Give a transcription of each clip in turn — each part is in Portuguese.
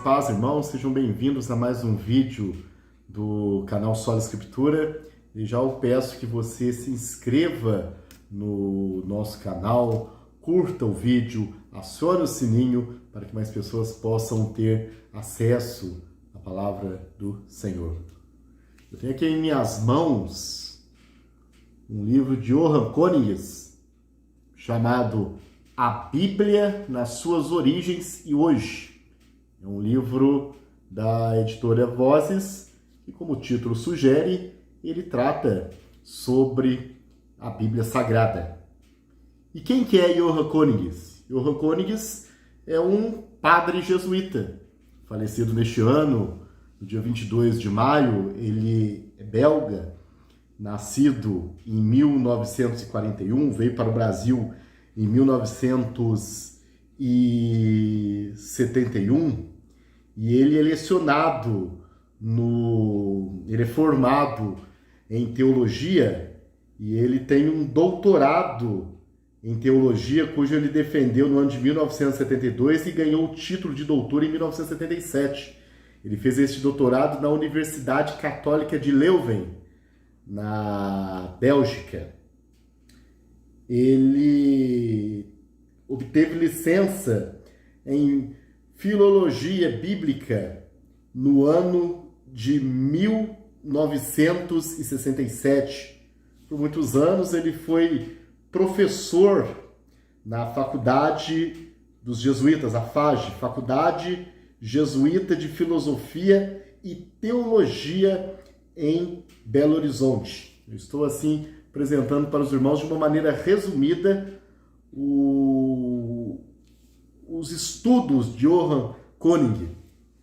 paz, irmãos, sejam bem-vindos a mais um vídeo do canal Sola Escritura. E já eu peço que você se inscreva no nosso canal, curta o vídeo, acione o sininho para que mais pessoas possam ter acesso à palavra do Senhor. Eu tenho aqui em minhas mãos um livro de Johann Königs chamado A Bíblia nas suas origens e hoje. É um livro da editora Vozes e, como o título sugere, ele trata sobre a Bíblia Sagrada. E quem que é Johann Königs? Johann Königs é um padre jesuíta, falecido neste ano, no dia 22 de maio. Ele é belga, nascido em 1941, veio para o Brasil em 1971, e ele é lecionado ele é formado em teologia e ele tem um doutorado em teologia, cujo ele defendeu no ano de 1972 e ganhou o título de doutor em 1977. Ele fez esse doutorado na Universidade Católica de Leuven, na Bélgica. Ele obteve licença em Filologia Bíblica no ano de 1967. Por muitos anos ele foi professor na Faculdade dos Jesuítas, a FAGE, Faculdade Jesuíta de Filosofia e Teologia em Belo Horizonte. Eu estou assim apresentando para os irmãos de uma maneira resumida os estudos de Johann König.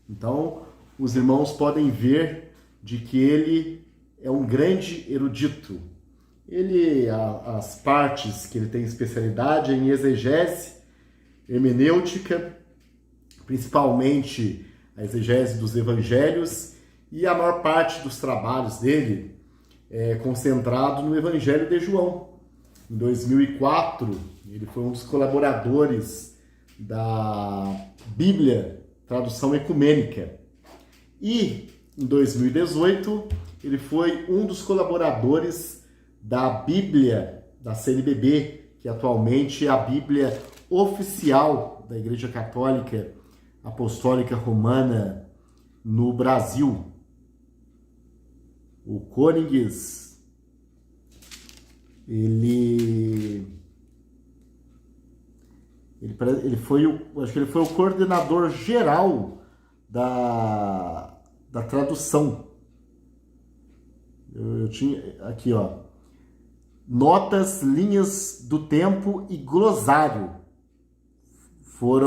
Então, os irmãos podem ver de que ele é um grande erudito. As partes que ele tem especialidade é em exegese, hermenêutica, principalmente a exegese dos evangelhos, e a maior parte dos trabalhos dele é concentrado no Evangelho de João. Em 2004, ele foi um dos colaboradores da Bíblia, tradução ecumênica. E, em 2018, ele foi um dos colaboradores da Bíblia da CNBB, que atualmente é a Bíblia oficial da Igreja Católica Apostólica Romana no Brasil. O Königs, ele foi o coordenador geral da tradução. Eu tinha aqui, ó, notas, linhas do tempo e glossário. Foi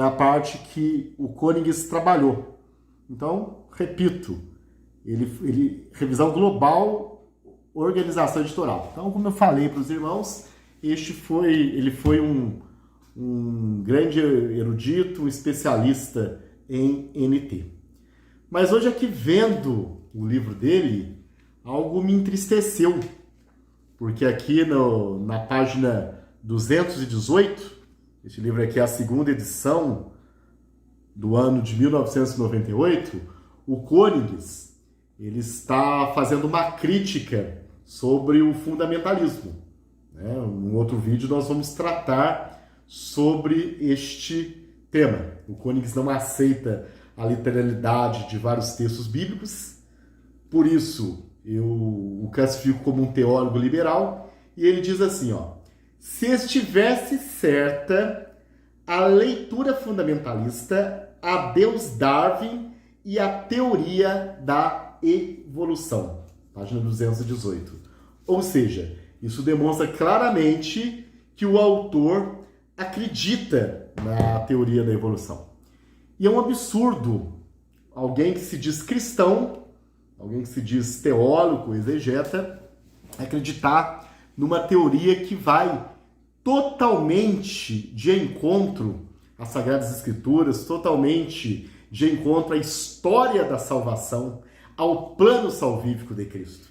a parte que o Königs trabalhou. Então, repito, revisão global, organização editorial. Então, como eu falei para os irmãos, ele foi um grande erudito, um especialista em NT. Mas hoje aqui, vendo o livro dele, algo me entristeceu, porque aqui na página 218, este livro aqui é a segunda edição do ano de 1998, o Königs, ele está fazendo uma crítica sobre o fundamentalismo. Num outro vídeo nós vamos tratar sobre este tema. O Königs não aceita a literalidade de vários textos bíblicos, por isso eu o classifico como um teólogo liberal, e ele diz assim, ó: se estivesse certa a leitura fundamentalista, a Deus Darwin e a teoria da evolução. Página 218. Ou seja, isso demonstra claramente que o autor acredita na teoria da evolução. E é um absurdo alguém que se diz cristão, alguém que se diz teólogo, exegeta, acreditar numa teoria que vai totalmente de encontro às Sagradas Escrituras, totalmente de encontro à história da salvação, ao plano salvífico de Cristo.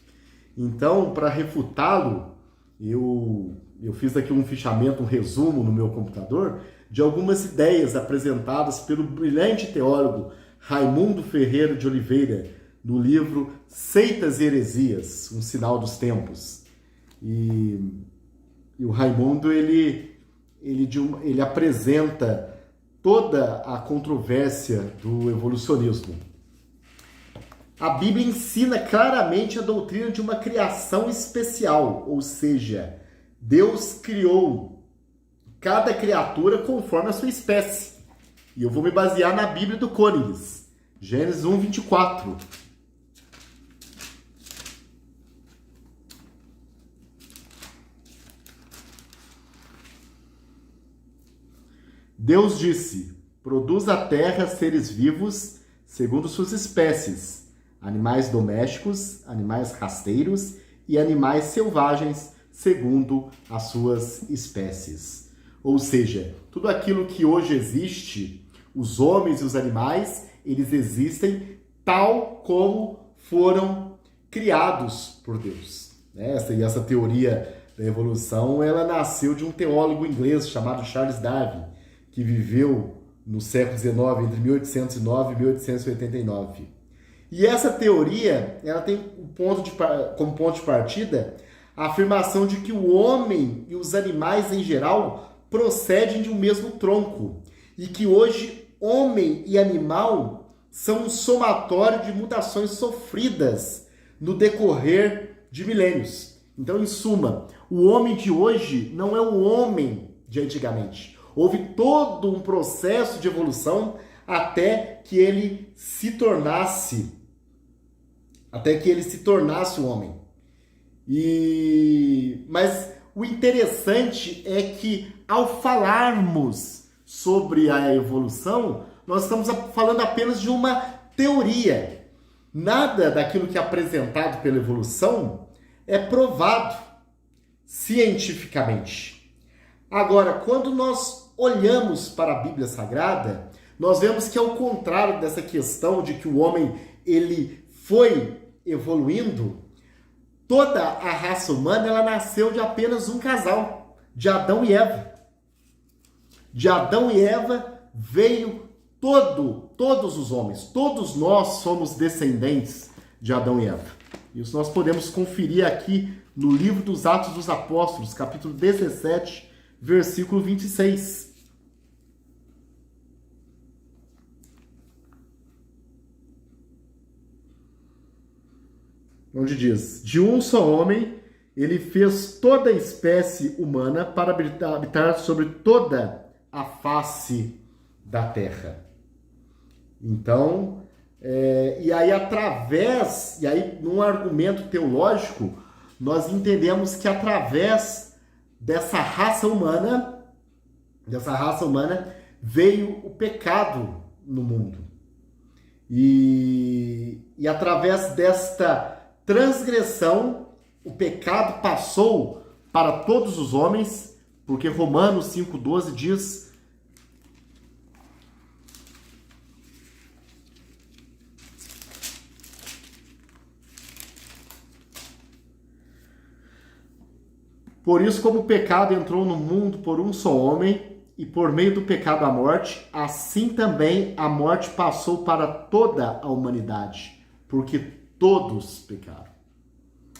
Então, para refutá-lo, eu fiz aqui um fichamento, um resumo no meu computador, de algumas ideias apresentadas pelo brilhante teólogo Raimundo Ferreira de Oliveira no livro Seitas e Heresias, um sinal dos tempos. E o Raimundo, ele apresenta toda a controvérsia do evolucionismo. A Bíblia ensina claramente a doutrina de uma criação especial, ou seja, Deus criou cada criatura conforme a sua espécie. E eu vou me basear na Bíblia do Côniges, Gênesis 1, 24. Deus disse: produz a terra seres vivos segundo suas espécies, animais domésticos, animais rasteiros e animais selvagens segundo as suas espécies. Ou seja, tudo aquilo que hoje existe, os homens e os animais, eles existem tal como foram criados por Deus. Essa teoria da evolução, ela nasceu de um teólogo inglês chamado Charles Darwin, que viveu no século XIX, entre 1809 e 1889. E essa teoria, ela tem como ponto de partida a afirmação de que o homem e os animais em geral procedem de um mesmo tronco, e que hoje homem e animal são um somatório de mutações sofridas no decorrer de milênios. Então, em suma, o homem de hoje não é o homem de antigamente. Houve todo um processo de evolução até que ele se tornasse o homem. Mas o interessante é que, ao falarmos sobre a evolução, nós estamos falando apenas de uma teoria. Nada daquilo que é apresentado pela evolução é provado cientificamente. Agora, quando nós olhamos para a Bíblia Sagrada, nós vemos que, ao contrário dessa questão de que o homem ele foi evoluindo, toda a raça humana ela nasceu de apenas um casal, de Adão e Eva. De Adão e Eva veio todos os homens, todos nós somos descendentes de Adão e Eva. Isso nós podemos conferir aqui no livro dos Atos dos Apóstolos, capítulo 17, versículo 26. Onde diz: de um só homem, ele fez toda a espécie humana para habitar sobre toda a face da terra. Então, e aí num argumento teológico, nós entendemos que através dessa raça humana veio o pecado no mundo. E através desta transgressão, o pecado passou para todos os homens, porque Romanos 5,12 diz: por isso, como o pecado entrou no mundo por um só homem, e por meio do pecado a morte, assim também a morte passou para toda a humanidade, porque todos pecaram.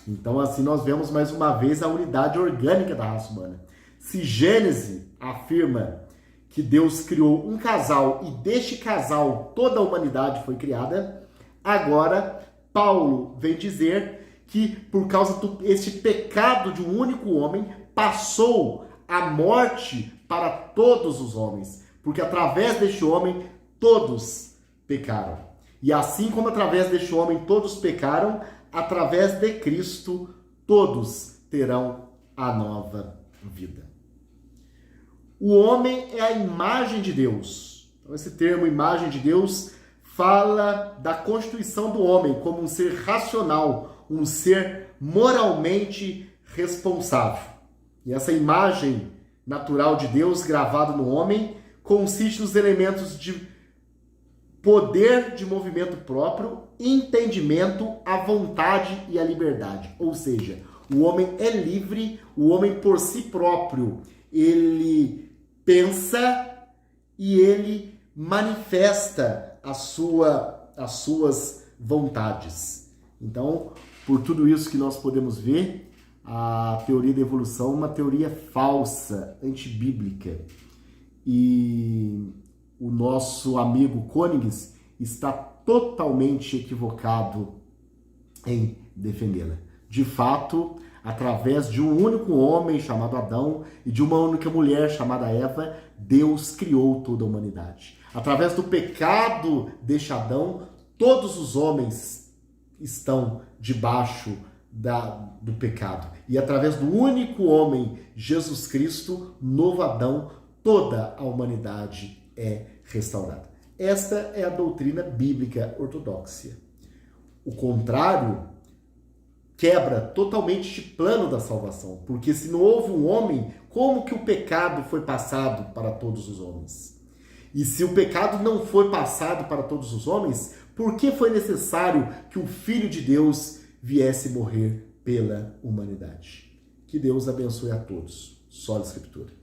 Então, assim, nós vemos mais uma vez a unidade orgânica da raça humana. Se Gênesis afirma que Deus criou um casal e deste casal toda a humanidade foi criada, agora Paulo vem dizer que por causa deste pecado de um único homem, passou a morte para todos os homens, porque através deste homem todos pecaram. E assim como através deste homem todos pecaram, através de Cristo todos terão a nova vida. O homem é a imagem de Deus. Então, esse termo imagem de Deus fala da constituição do homem como um ser racional, um ser moralmente responsável. E essa imagem natural de Deus gravada no homem consiste nos elementos de poder de movimento próprio, entendimento, a vontade e a liberdade. Ou seja, o homem é livre, o homem por si próprio, ele pensa e ele manifesta as suas vontades. Então, por tudo isso que nós podemos ver, a teoria da evolução é uma teoria falsa, antibíblica. E o nosso amigo Königs está totalmente equivocado em defendê-la. De fato, através de um único homem chamado Adão e de uma única mulher chamada Eva, Deus criou toda a humanidade. Através do pecado deste Adão, todos os homens estão debaixo do pecado. E através do único homem, Jesus Cristo, novo Adão, toda a humanidade é restaurada. Esta é a doutrina bíblica ortodoxa. O contrário quebra totalmente este plano da salvação, porque se não houve um homem, como que o pecado foi passado para todos os homens? E se o pecado não foi passado para todos os homens, por que foi necessário que o Filho de Deus viesse morrer pela humanidade? Que Deus abençoe a todos. Só a Escritura.